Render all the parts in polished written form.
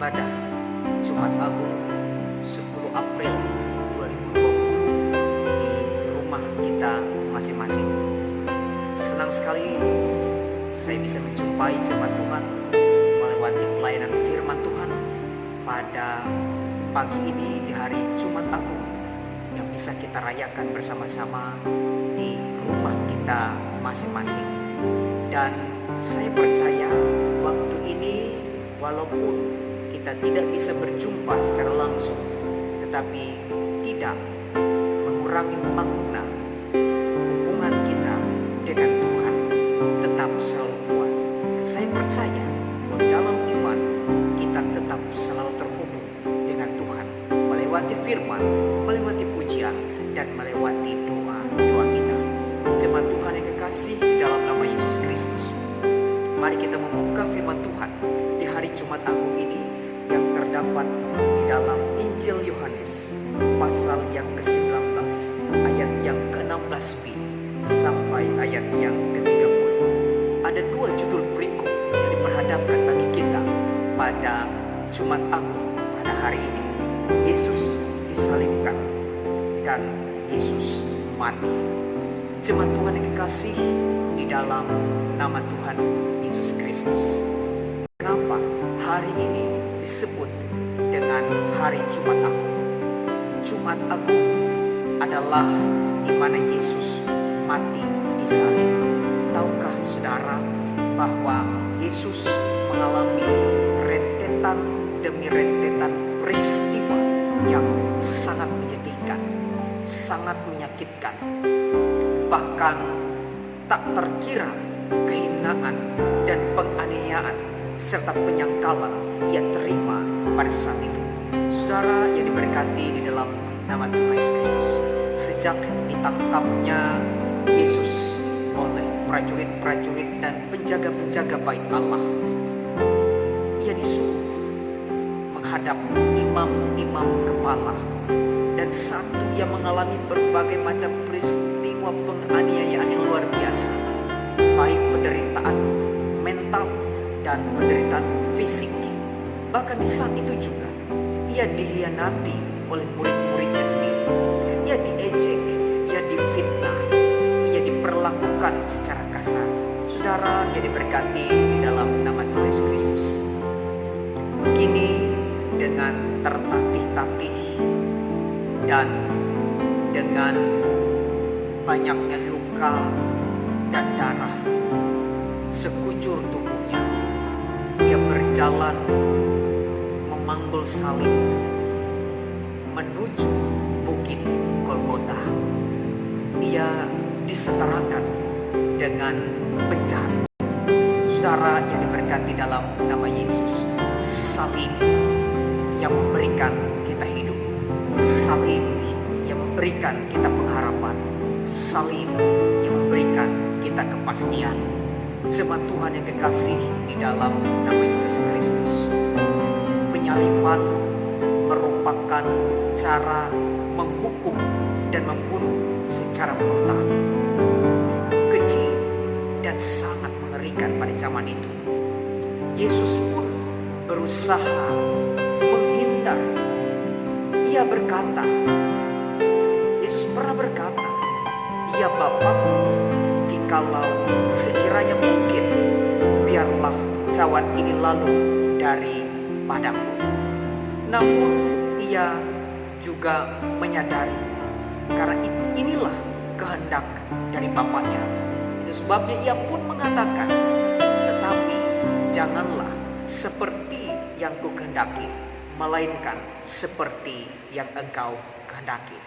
ibadah Jumat Agung 10 April 2020 di rumah kita masing-masing. Senang sekali saya bisa menjumpai jemaat Tuhan melewati pelayanan firman Tuhan pada pagi ini di hari Jumat Agung yang bisa kita rayakan bersama-sama di rumah kita masing-masing. Dan saya percaya waktu ini walaupun kita tidak bisa berjumpa secara langsung, tetapi tidak mengurangi makna hubungan kita dengan Tuhan tetap selalu kuat. Saya percaya bahwa dalam iman kita tetap selalu terhubung dengan Tuhan melewati firman, melewati pujian, dan melewati doa-doa kita. Jemaat Tuhan yang kekasih di dalam nama Yesus Kristus, mari kita membuka firman Tuhan di hari Jumat Agung ini yang terdapat di dalam Injil Yohanes pasal yang ke-19 ayat yang ke-16b sampai ayat yang ke-30. Ada dua judul berikut yang diperhadapkan bagi kita pada Jumat Agung pada hari ini. Yesus disalibkan dan Yesus mati. Jemaat Tuhan yang kekasih di dalam nama Tuhan Yesus Kristus, kenapa hari ini disebut dengan hari Jumat Agung? Jumat Agung adalah di mana Yesus mati disalib. Tahukah saudara bahwa Yesus mengalami rentetan demi rentetan peristiwa yang sangat menyedihkan, sangat menyakitkan. Bahkan tak terkira kehinaan dan penganiayaan serta penyangkalan ia terima pada saat itu. Saudara yang diberkati di dalam nama Tuhan Yesus Kristus, sejak ditangkapnya Yesus oleh prajurit-prajurit dan penjaga-penjaga bait Allah, ia disuruh menghadap imam-imam kepala, dan satu ia mengalami berbagai macam peristiwa penganiayaan yang luar biasa, baik penderitaan mental dan penderitaan fisik. Bahkan di saat itu juga ia dihianati oleh murid-muridnya sendiri. Ia diejek, ia difitnah, ia diperlakukan secara kasar. Saudara yang diberkati di dalam nama Tuhan Yesus Kristus, kini dengan tertatih-tatih dan dengan banyaknya luka dan darah sekujur tubuhnya, ia berjalan memanggul salib menuju bukit Golgota. Ia disetarakan dengan penjahat. Saudara yang diberkati dalam nama Yesus, salib yang memberikan kita hidup, salib yang memberikan kita pengharapan, salib yang memberikan kita kepastian. Jemaat Tuhan yang kekasih di dalam nama Yesus Kristus, penyaliban merupakan cara menghukum dan membunuh secara brutal, keji, dan sangat mengerikan pada zaman itu. Yesus pun berusaha menghindar. Ia berkata, Yesus pernah berkata, "Ya Bapa, jikalau sekiranya mungkin, biarlah cawan ini lalu daripadaku." Namun ia juga menyadari karena inilah kehendak dari Bapaknya. Itu sebabnya ia pun mengatakan, "Tetapi janganlah seperti yang kukehendaki, melainkan seperti yang Engkau kehendaki."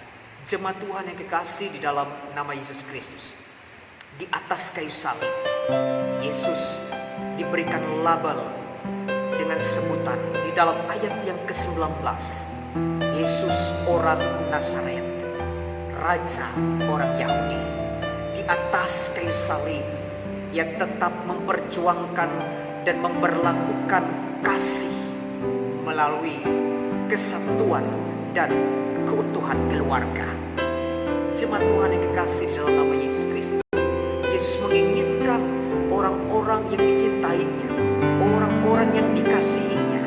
Jemaat Tuhan yang kekasih di dalam nama Yesus Kristus, di atas kayu salib Yesus diberikan label dengan sebutan di dalam ayat yang ke-19, Yesus orang Nazaret, Raja orang Yahudi. Di atas kayu salib ia tetap memperjuangkan dan memberlakukan kasih melalui kesatuan dan keutuhan keluarga. Jemaat Tuhan yang kekasih dalam nama Yesus Kristus, Yesus menginginkan orang-orang yang dicintainya, orang-orang yang dikasihinya,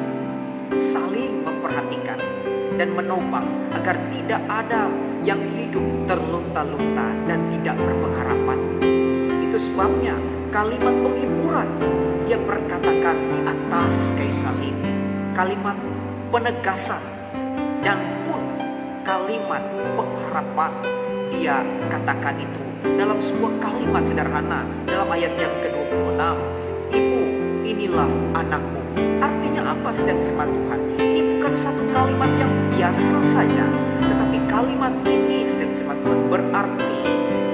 memperhatikan dan menopang agar tidak ada yang hidup terlunta-lunta dan tidak berpengharapan. Itu sebabnya kalimat penghiburan dia perkatakan di atas kayu salib, kalimat penegasan dan pun kalimat pengharapan dia katakan itu dalam sebuah kalimat sederhana dalam ayat yang ke-26. Ibu, inilah anakmu. Artinya apa sedang jemaat Tuhan? Ini bukan satu kalimat yang biasa saja, tetapi kalimat ini sedang jemaat Tuhan berarti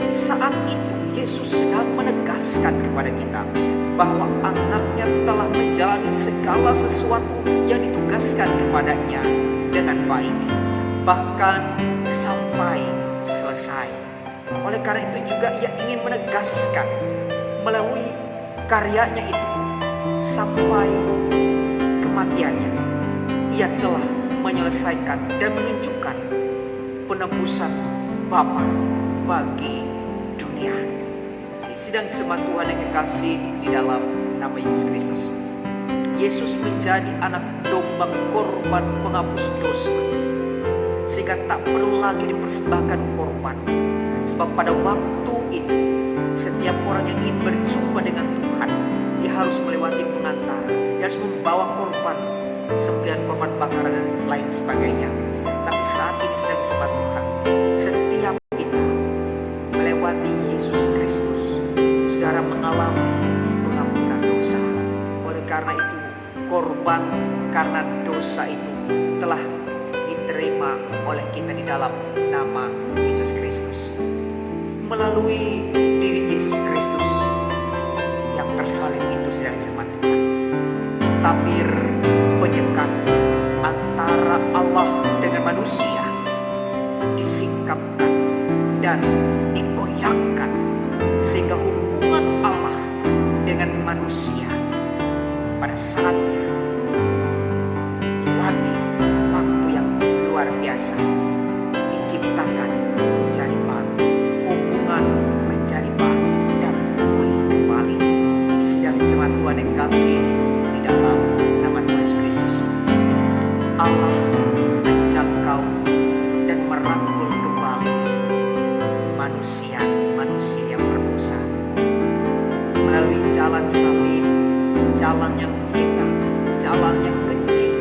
saat itu Yesus sedang menegaskan kepada kita bahwa anaknya telah menjalani segala sesuatu yang ditugaskan kepadanya dengan baik, bahkan sampai selesai. Oleh karena itu juga ia ingin menegaskan melalui karyanya itu sampai kematiannya, ia telah menyelesaikan dan menunjukkan penebusan Bapa bagi dunia. Sidang jemaat Tuhan yang kekasih di dalam nama Yesus Kristus, Yesus menjadi anak domba korban penghapus dosa, sehingga tak perlu lagi dipersembahkan korban. Sebab pada waktu itu setiap orang yang ingin berjumpa dengan Tuhan, dia harus melewati pengantara, dia harus membawa korban, sembelihan korban bakaran dan lain sebagainya. Tapi saat ini sedang jemaat Tuhan, setiap kita melewati Yesus Kristus, saudara mengalami pengampunan dosa. Oleh karena itu korban karena dosa itu telah diterima oleh kita di dalam nama Yesus Kristus. Melalui diri Yesus Kristus yang tersalib itu sedang jemaat Tuhan, tabir penyekat antara Allah dengan manusia disingkapkan dan dikoyakkan, sehingga hubungan Allah dengan manusia pada saatnya lewati waktu yang luar biasa diciptakan menjadi baru, hubungan menjadi baru dan pulih kembali. Ini sedang jemaat Tuhan yang kasih di dalam nama Tuhan Yesus Kristus, Allah menjangkau dan merangkul kembali manusia yang berdosa melalui jalan salib, jalan yang hina, jalan yang kecil.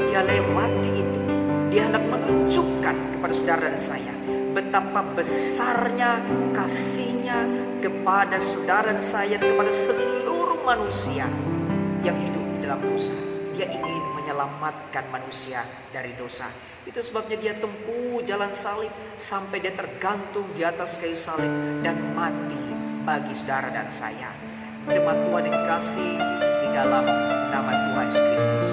Dia lewati itu. Dia hendak menunjukkan kepada saudara dan saya betapa besarnya kasihnya kepada saudara dan saya, kepada seluruh manusia yang hidup dalam dosa. Dia ingin menyelamatkan manusia dari dosa. Itu sebabnya dia tempuh jalan salib sampai dia tergantung di atas kayu salib dan mati bagi saudara dan saya. Jemaat Tuhan yang kasih di dalam nama Tuhan Yesus Kristus,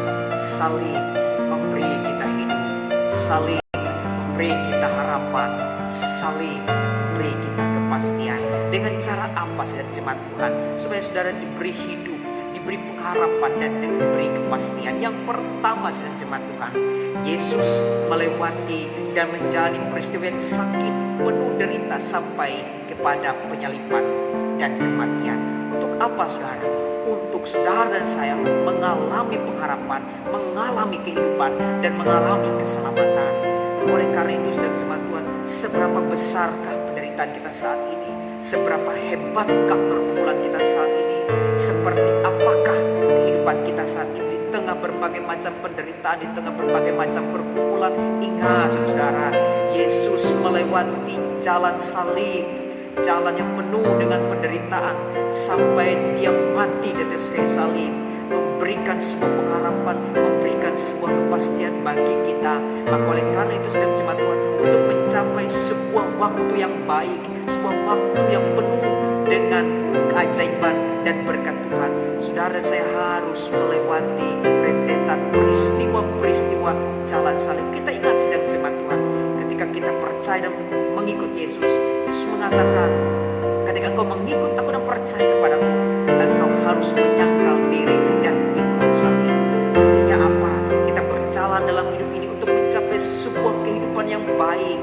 salib memberi kita hidup, salib memberi kita harapan, salib memberi kita kepastian. Dengan cara apa saudara jemaat Tuhan? Supaya saudara diberi hidup, diberi pengharapan dan diberi kepastian. Yang pertama saudara jemaat Tuhan, Yesus melewati dan menjalani peristiwa yang sakit, penuh derita sampai kepada penyaliban dan kematian. Untuk apa saudara? Untuk saudara dan saya mengalami pengharapan, mengalami kehidupan dan mengalami keselamatan. Oleh karena itu saudara jemaat Tuhan, seberapa besarkah penderitaan kita saat ini? Seberapa hebatkah pergumulan kita saat ini? Seperti apakah kehidupan kita saat ini di tengah berbagai macam penderitaan, di tengah berbagai macam pergumulan? Ingat saudara, Yesus melewati jalan salib, jalan yang penuh dengan penderitaan sampai dia mati di atas kayu salib, memberikan sebuah pengharapan, memberikan sebuah kepastian bagi kita. Maka oleh karena itu sedang jemaat Tuhan, untuk mencapai sebuah waktu yang baik, sebuah waktu yang penuh dengan keajaiban dan berkat Tuhan, saudara dan saya harus melewati rentetan peristiwa-peristiwa jalan salib. Kita ingat sedang jemaat Tuhan, ketika kita percaya dan mengikut Yesus, Yesus mengatakan, ketika engkau mengikut aku dan percaya kepadaku, engkau harus menyangkal diri dan pikul salib. Artinya apa? Kita berjalan dalam hidup ini untuk mencapai sebuah kehidupan yang baik,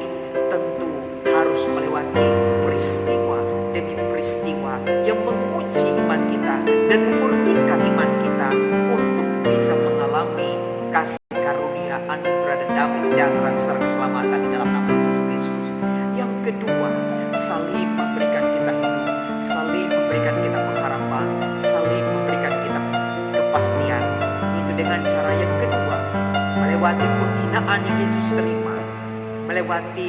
tentu harus melewati peristiwa demi peristiwa yang menguji iman kita dan memurnikan iman kita untuk bisa mengalami kasih karunia anugerah dan damai sejahtera serta keselamatan di dalam nama Yesus Kristus. Yang kedua, saling memberikan kita hidup, saling memberikan kita pengharapan, saling memberikan kita kepastian. Itu dengan cara yang kedua, melewati penghinaan yang Yesus terima, melewati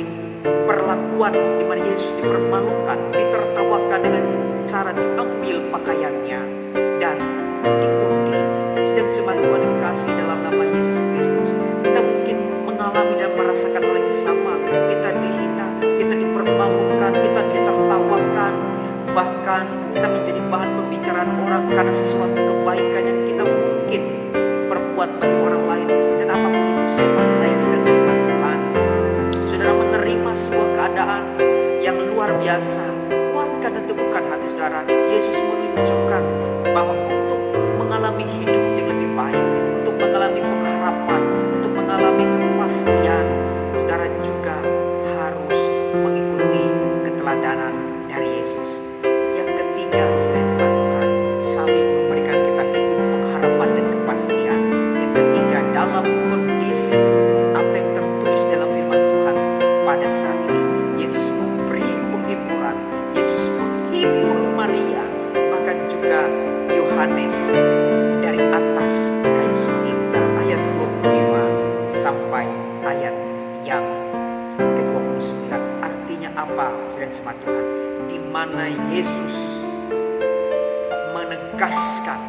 perlakuan di mana Yesus dipermalukan, ditertawakan dengan cara diambil pakaiannya dan diundi. Sedang jemaat Tuhan yang dikasih dalam nama Yesus Kristus, kita mungkin mengalami dan merasakan hal yang sama. Kita dihina, kita dipermalukan, kita ditertawakan, bahkan kita menjadi bahan pembicaraan orang karena sesuatu kebaikan yang kita mungkin perbuat bagi orang lain. Dan apapun itu, saya percaya sedang jemaat Tuhan, saudara menerima sebuah keadaan yang luar biasa. Kuatkan dan teguhkan hati saudara. Yesus menunjukkan bahwa untuk mengalami hidup yang lebih baik, untuk mengalami pengharapan, untuk mengalami kepastian, saudara juga harus mengikuti keteladanan dari Yesus. Yang ketiga, saudara jemaat Tuhan, saling memberikan kita hidup, pengharapan dan kepastian. Yang ketiga, dalam kondisi apa yang tertulis dalam firman Tuhan pada saat ini, Yesus memberi penghiburan, Yesus menghibur Maria, bahkan juga Yohanes dari atas kayu salib dalam ayat 25 sampai ayat yang ke-29. Artinya apa, saudara jemaat Tuhan? Di mana Yesus menegaskan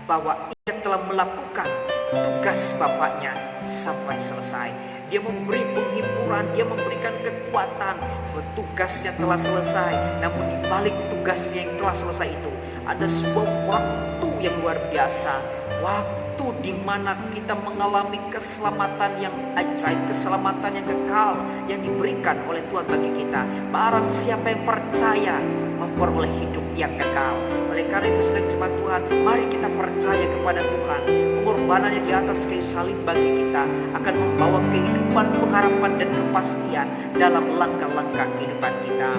bahwa ia telah melakukan tugas Bapaknya sampai selesai. Dia memberi penghiburan, dia memberikan kekuatan bahwa tugasnya telah selesai. Namun di balik tugasnya yang telah selesai itu, ada sebuah waktu yang luar biasa. Waktu di mana kita mengalami keselamatan yang ajaib, keselamatan yang kekal yang diberikan oleh Tuhan bagi kita. Barang siapa yang percaya memperoleh hidup yang kekal. Oleh karena itu, saudara jemaat Tuhan, mari kita percaya kepada Tuhan. Pengorbanannya di atas kayu salib bagi kita akan membawa kehidupan, pengharapan dan kepastian dalam langkah-langkah kehidupan kita.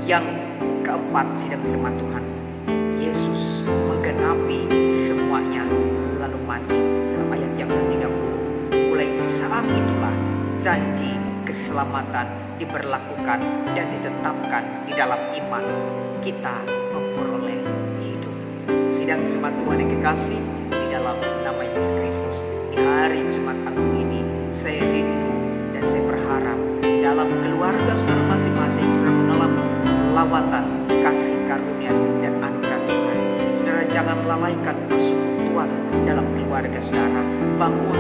Yang keempat, saudara jemaat Tuhan, Yesus menggenapi semuanya lalu mati. Dalam ayat yang ke-30, mulai saat itulah janji keselamatan diberlakukan dan ditetapkan di dalam iman. Kita memperoleh hidup. Sidang jemaat Tuhan yang kekasih di dalam nama Yesus Kristus, di hari Jumat Agung ini, saya rindu dan saya berharap di dalam keluarga saudara masing-masing saudara mengalami lawatan kasih karunia dan anugerah Tuhan. Saudara jangan lalaikan persekutuan dalam keluarga saudara. Bangun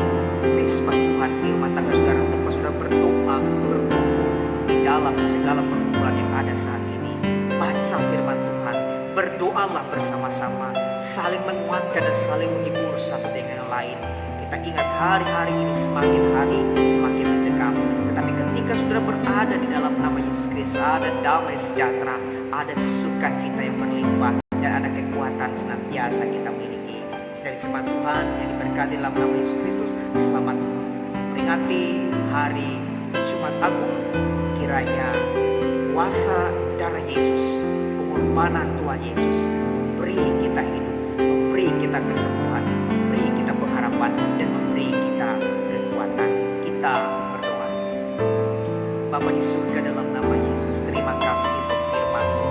mesbah Tuhan di rumah tangga saudara, tempat saudara berdoa, berkumpul di dalam segala perkumpulan yang ada saat ini. Baca firman Tuhan, berdoalah bersama-sama, saling menguatkan dan saling menghibur satu dengan yang lain. Kita ingat hari-hari ini semakin hari semakin mencekam, tetapi ketika saudara berada di dalam nama Yesus Kristus, ada damai sejahtera, ada sukacita yang berlimpah, dan ada kekuatan senantiasa kita miliki. Saudara jemaat Tuhan yang diberkati dalam nama Yesus Kristus, selamat peringati hari Jumat Agung. Kiranya kuasa darah Yesus, pengorbanan Tuhan Yesus memberi kita hidup, memberi kita kesembuhan, memberi kita pengharapan, dan memberi kita kekuatan. Kita berdoa. Bapa di surga, dalam nama Yesus, terima kasih untuk firman-Mu.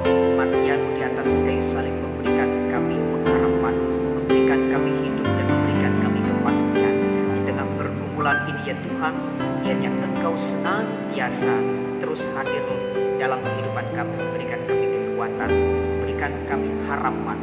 Kematian-Mu di atas kayu salib memberikan kami pengharapan, memberikan kami hidup, dan memberikan kami kepastian. Di tengah pergumulan ini ya Tuhan, kiranya Engkau senantiasa terus hadir dalam kehidupan kami, memberikan kami kekuatan, memberikan kami harapan,